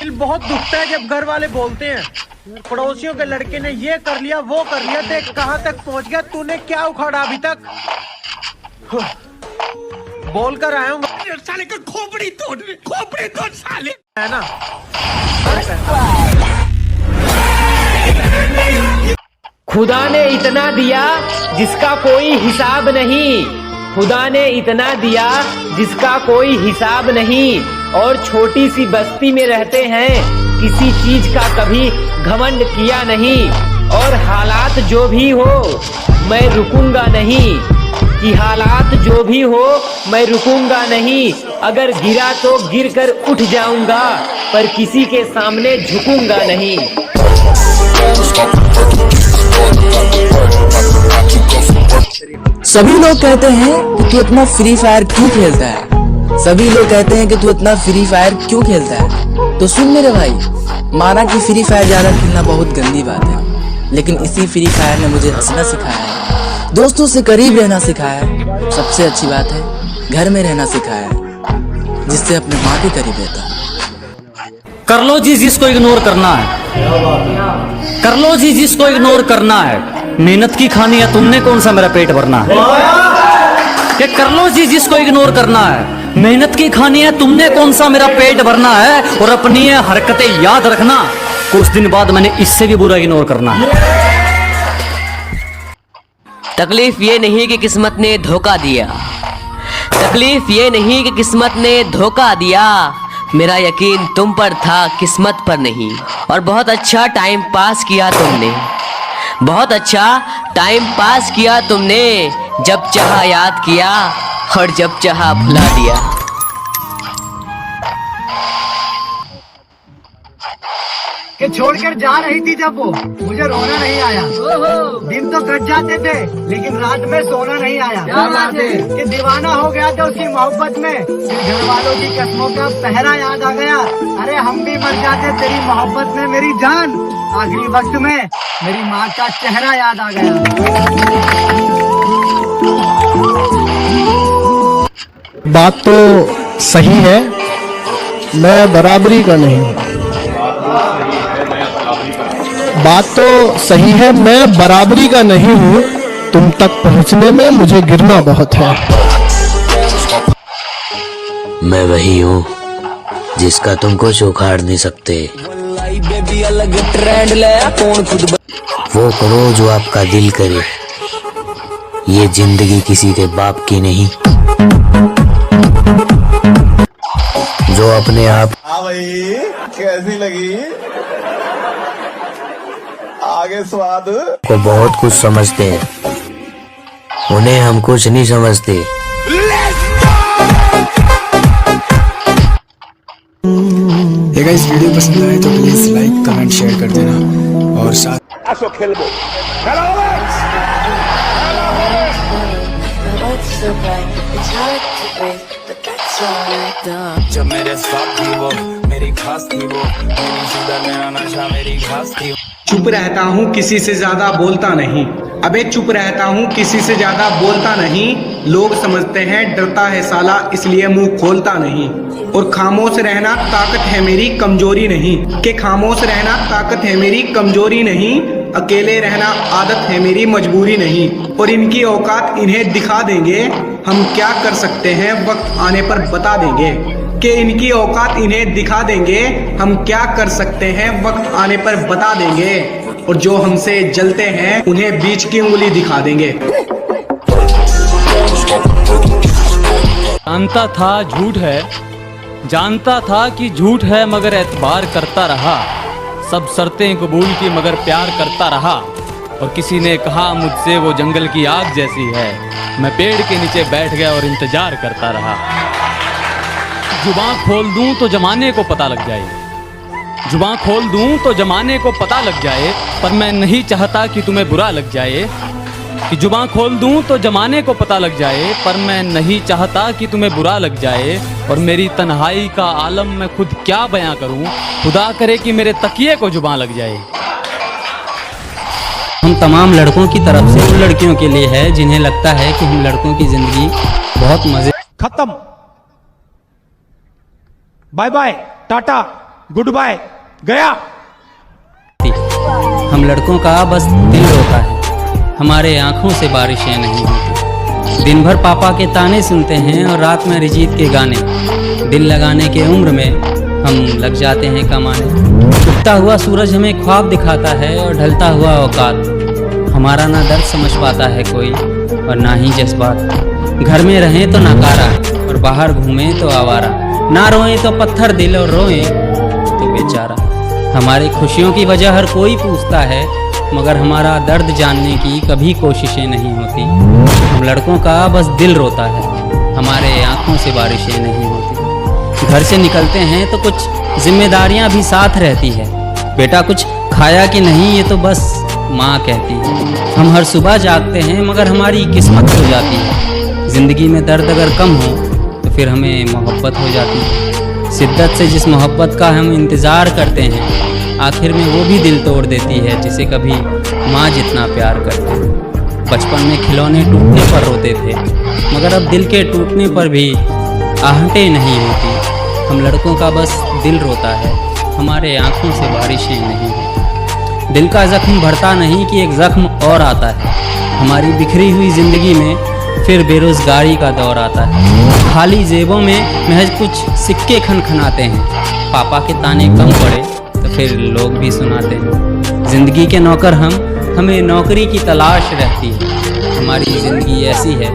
दिल बहुत दुखता है जब घर वाले बोलते हैं पड़ोसियों के लड़के ने ये कर लिया वो कर लिया, देख कहाँ तक पहुँच गया, तूने क्या उखाड़ा अभी तक। बोल कर आया हूँ साले का खोपड़ी तोड़ साले, है ना। खुदा ने इतना दिया जिसका कोई हिसाब नहीं, खुदा ने इतना दिया जिसका कोई हिसाब नहीं, और छोटी सी बस्ती में रहते हैं, किसी चीज का कभी घमंड किया नहीं, और हालात जो भी हो मैं रुकूंगा नहीं, कि हालात जो भी हो मैं रुकूंगा नहीं, अगर गिरा तो गिर कर उठ जाऊंगा, पर किसी के सामने झुकूंगा नहीं। सभी लोग कहते हैं कि तू इतना फ्री फायर क्यों खेलता है, सभी लोग कहते हैं कि तू इतना फ्री फायर क्यों खेलता है। तो सुन मेरे भाई, माना कि फ्री फायर ज्यादा खेलना बहुत गंदी बात है, लेकिन इसी फ्री फायर ने मुझे हंसना सिखाया है, दोस्तों से करीब रहना सिखाया है, सबसे अच्छी बात है घर में रहना सिखाया है, जिससे अपने माँ के करीब रहता है। कर लो जी जिसको इग्नोर करना है, कर लो जी जिसको इग्नोर करना है, मेहनत की खानी है तुमने कौन सा मेरा पेट भरना है। ये कर लो जी जिसको इग्नोर करना है, मेहनत की खानी है तुमने कौन सा मेरा पेट भरना है, और अपनी ये हरकतें याद रखना, कुछ दिन बाद मैंने इससे भी बुरा इग्नोर करना है। तकलीफ ये नहीं कि किस्मत ने धोखा दिया, तकलीफ ये नहीं कि किस्मत ने धोखा दिया, मेरा यकीन तुम पर था किस्मत पर नहीं, और बहुत अच्छा टाइम पास किया तुमने, बहुत अच्छा टाइम पास किया तुमने, जब चाहा याद किया और जब चाहा भुला दिया। कि छोड़कर जा रही थी जब वो, मुझे रोना नहीं आया, दिन तो कट जाते थे लेकिन रात में सोना नहीं आया। कि दीवाना हो गया था उसकी मोहब्बत में, घर वालों की कसमों का पहरा याद आ गया, अरे हम भी मर जाते तेरी मोहब्बत में मेरी जान, आखिरी वक्त में मेरी माँ का चेहरा याद आ गया। बात तो सही है, मैं बराबरी का नहीं हूँ, बात तो सही है मैं बराबरी का नहीं हूँ, तुम तक पहुँचने में मुझे गिरना बहुत है। मैं वही हूँ जिसका तुम कुछ उखाड़ नहीं सकते, वो करो जो आपका दिल करे, ये जिंदगी किसी के बाप की नहीं, जो अपने आप भाई कैसी लगी आगे स्वाद को बहुत कुछ समझते हैं, उन्हें हम कुछ नहीं समझते। ये गाइस वीडियो पसंद आए तो प्लीज लाइक कमेंट शेयर कर देना, और साथ जब मेरे साथ थी वो मेरी खास थी, वो मेरी शुगर मेरा नशा मेरी घास थी। चुप रहता हूँ किसी से ज्यादा बोलता नहीं, अबे चुप रहता हूँ किसी से ज्यादा बोलता नहीं, लोग समझते हैं डरता है साला इसलिए मुंह खोलता नहीं, और खामोश रहना ताकत है मेरी कमजोरी नहीं, कि खामोश रहना ताकत है मेरी कमजोरी नहीं, अकेले रहना आदत है मेरी मजबूरी नहीं, और इनकी औकात इन्हें दिखा देंगे, हम क्या कर सकते हैं वक्त आने पर बता देंगे, कि इनकी औकात इन्हें दिखा देंगे, हम क्या कर सकते हैं वक्त आने पर बता देंगे, और जो हमसे जलते हैं उन्हें बीच की उंगली दिखा देंगे। जानता था झूठ है, जानता था कि झूठ है, मगर एतबार करता रहा, सब शर्तें कबूल की मगर प्यार करता रहा, और किसी ने कहा मुझसे वो जंगल की आग जैसी है, मैं पेड़ के नीचे बैठ गया और इंतजार करता रहा। जुबान खोल दूं तो जमाने को पता लग जाए, जुबान खोल दूं तो जमाने को पता लग जाए, पर मैं नहीं चाहता कि तुम्हें बुरा लग जाए, कि जुबान खोल दूं तो जमाने को पता लग जाए, पर मैं नहीं चाहता कि तुम्हें बुरा लग जाए, और मेरी तन्हाई का आलम मैं खुद क्या बयां करूं, खुदा करे कि मेरे तकिए को जुबान लग जाए। हम तमाम लड़कों की तरफ से उन लड़कियों के लिए है जिन्हें लगता है कि हम लड़कों की जिंदगी बहुत मजे। खत्म, bye bye, tata. Goodbye, गया। हम लड़कों का बस दिल रोता है, हमारे आंखों से बारिशें नहीं होती। दिन भर पापा के ताने सुनते हैं और रात में अरिजीत के गाने। दिल लगाने के उम्र में हम लग जाते हैं कमाने। उगता हुआ सूरज हमें ख्वाब दिखाता है और ढलता हुआ औकात। हमारा ना दर्द समझ पाता है कोई और ना ही जज्बात। घर में रहें तो नकारा और बाहर घूमें तो आवारा। ना रोएं तो पत्थर दिल और रोएं तो बेचारा। हमारी खुशियों की वजह हर कोई पूछता है, मगर हमारा दर्द जानने की कभी कोशिशें नहीं होती। हम लड़कों का बस दिल रोता है, हमारे आंखों से बारिशें नहीं होती। घर से निकलते हैं तो कुछ जिम्मेदारियां भी साथ रहती है। बेटा कुछ खाया कि नहीं ये तो बस माँ कहती है। हम हर सुबह जागते हैं मगर हमारी किस्मत हो जाती है। ज़िंदगी में दर्द अगर कम हो तो फिर हमें मोहब्बत हो जाती है। शिद्दत से जिस मोहब्बत का हम इंतज़ार करते हैं, आखिर में वो भी दिल तोड़ देती है जिसे कभी माँ जितना प्यार करते हैं। बचपन में खिलौने टूटने पर रोते थे, मगर अब दिल के टूटने पर भी आहटें नहीं होती। हम लड़कों का बस दिल रोता है, हमारे आँखों से बारिशें नहीं होती। दिल का ज़ख्म भरता नहीं कि एक ज़ख्म और आता है। हमारी बिखरी हुई ज़िंदगी में फिर बेरोज़गारी का दौर आता है। खाली जेबों में महज कुछ सिक्के खनखनाते हैं। पापा के ताने कम पड़े तो फिर लोग भी सुनाते हैं। ज़िंदगी के नौकर हमें नौकरी की तलाश रहती है। हमारी ज़िंदगी ऐसी है